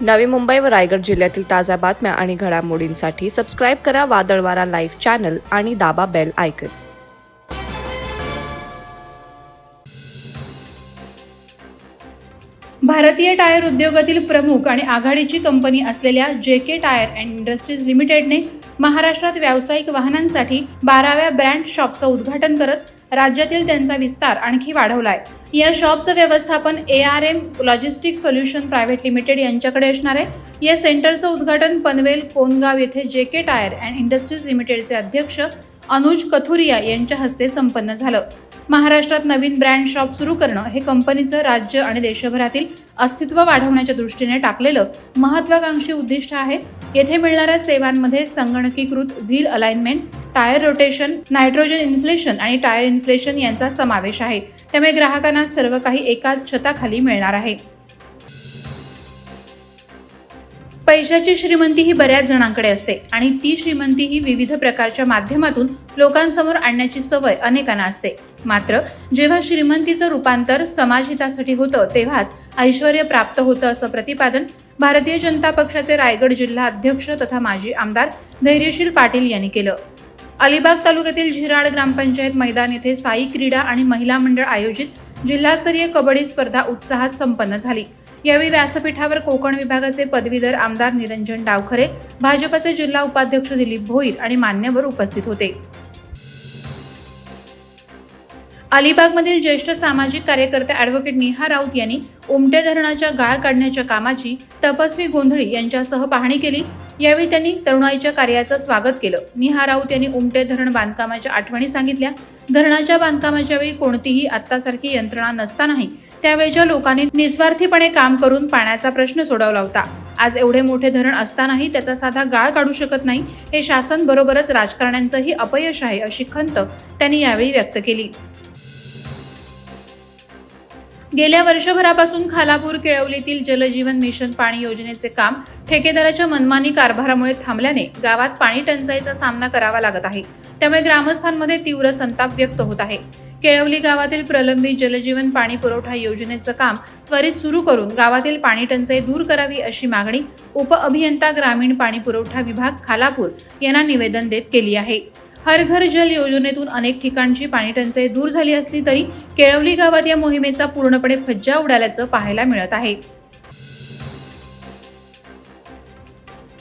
नवी मुंबई व रायगड जिल्ह्यातील ताज्या बातम्या आणि घडामोडींसाठी सबस्क्राईब करा वादळवारा लाईव्ह चॅनल आणि दाबा बेल आयकॉन. भारतीय टायर उद्योगातील प्रमुख आणि आघाडीची कंपनी असलेल्या JK टायर अँड इंडस्ट्रीज लिमिटेडने महाराष्ट्रात व्यावसायिक वाहनांसाठी 12व्या ब्रँड शॉपचं उद्घाटन करत राज्यातील त्यांचा विस्तार आणखी वाढवलाय. या शॉपचं व्यवस्थापन ARM logistic solution private limited यांच्याकडे असणार आहे. या सेंटरचं उद्घाटन पनवेल कोनगाव येथे JK टायर अँड इंडस्ट्रीज लिमिटेडचे अध्यक्ष अनुज कथुरिया यांच्या हस्ते संपन्न झालं. महाराष्ट्रात नवीन ब्रँड शॉप सुरू करणं हे कंपनीचं राज्य आणि देशभरातील अस्तित्व वाढवण्याच्या दृष्टीने टाकलेलं महत्त्वाकांक्षी उद्दिष्ट आहे. येथे मिळणाऱ्या सेवांमध्ये संगणकीकृत wheel alignment, tyre rotation, nitrogen inflation आणि टायर इन्फ्लेशन यांचा समावेश आहे. त्यामुळे ग्राहकांना सर्व काही एकाच छताखाली मिळणार आहे. पैशाची श्रीमंती ही बऱ्याच जणांकडे असते आणि ती श्रीमंती ही विविध प्रकारच्या माध्यमातून लोकांसमोर आणण्याची सवय अनेकांना असते. मात्र जेव्हा श्रीमंतीचं रूपांतर समाजहितासाठी होतं तेव्हाच ऐश्वर्य प्राप्त होतं, असं प्रतिपादन भारतीय जनता पक्षाचे रायगड जिल्हा अध्यक्ष तथा माजी आमदार धैर्यशील पाटील यांनी केलं. अलिबाग तालुक्यातील झिराड ग्रामपंचायत मैदान येथे साई क्रीडा आणि महिला मंडळ आयोजित जिल्हास्तरीय कबड्डी स्पर्धा उत्साहात संपन्न झाली. यावेळी व्यासपीठावर कोकण विभागाचे पदवीधर आमदार निरंजन डावखरे, भाजपचे जिल्हा उपाध्यक्ष दिलीप भोईर आणि मान्यवर उपस्थित होते. अलिबागमधील ज्येष्ठ सामाजिक कार्यकर्ते ॲडव्होकेट निहा राऊत यांनी उमटे धरणाच्या गाळ काढण्याच्या कामाची तपस्वी गोंधळी यांच्यासह पाहणी केली. यावेळी त्यांनी तरुणाईच्या कार्याचं स्वागत केलं. निहा राऊत यांनी उमटे धरण बांधकामाच्या आठवणी सांगितल्या. धरणाच्या बांधकामाच्या वेळी कोणतीही आत्तासारखी यंत्रणा नसतानाही त्यावेळच्या लोकांनी निस्वार्थीपणे काम करून पाण्याचा प्रश्न सोडवला होता. आज एवढे मोठे धरण असतानाही त्याचा साधा गाळ काढू शकत नाही, हे शासन बरोबरच राजकारण्यांचंही अपयश आहे, अशी खंत त्यांनी यावेळी व्यक्त केली. गेल्या वर्षभरापासून खालापूर केळवलीतील जलजीवन मिशन पाणी योजनेचे काम ठेकेदाराच्या मनमानी कारभारामुळे थांबल्याने गावात पाणी टंचाईचा सामना करावा लागत आहे. त्यामुळे ग्रामस्थांमध्ये तीव्र संताप व्यक्त होत आहे. केळवली गावातील प्रलंबित जलजीवन पाणी पुरवठा योजनेचं काम त्वरित सुरू करून गावातील पाणी टंचाई दूर करावी, अशी मागणी उपअभियंता ग्रामीण पाणी पुरवठा विभाग खालापूर यांना निवेदन देत केली आहे. हर घर जल योजनेतून अनेक ठिकाणची पाणी टंचाई दूर झाली असली तरी केळवली गावात या मोहिमेचा पूर्णपणे फज्जा उडाल्याचं पाहायला मिळत आहे.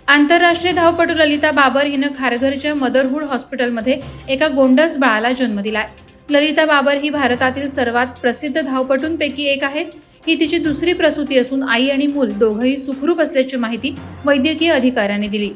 आंतरराष्ट्रीय धावपटू ललिता बाबर हिनं खारघरच्या मदरहूड हॉस्पिटलमध्ये एका गोंडस बाळाला जन्म दिलाय. ललिता बाबर ही भारतातील सर्वात प्रसिद्ध धावपटूंपैकी एक आहे. ही तिची दुसरी प्रसूती असून आई आणि मूल दोघंही सुखरूप असल्याची माहिती वैद्यकीय अधिकाऱ्यांनी दिली.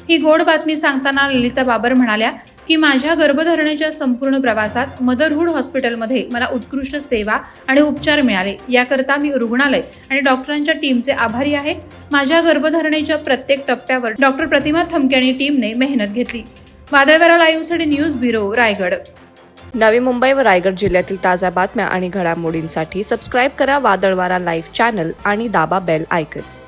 ही गोड बातमी सांगताना ललिता बाबर म्हणाल्या की माझ्या गर्भधारणेच्या संपूर्ण प्रवासात मदरहूड हॉस्पिटलमध्ये मला उत्कृष्ट सेवा आणि उपचार मिळाले. याकरता मी रुग्णालय आणि डॉक्टरांच्या टीमचे आभारी आहे. माझ्या गर्भधारणेच्या प्रत्येक टप्प्यावर डॉक्टर प्रतिमा थमके आणि टीमने मेहनत घेतली. वादळवारा लाईव्हसाठी न्यूज ब्युरो, रायगड. नवी मुंबई व रायगड जिल्ह्यातील ताज्या बातम्या आणि घडामोडींसाठी सबस्क्राईब करा वादळवारा लाईव्ह चॅनल आणि दाबा बेल आयकॉन.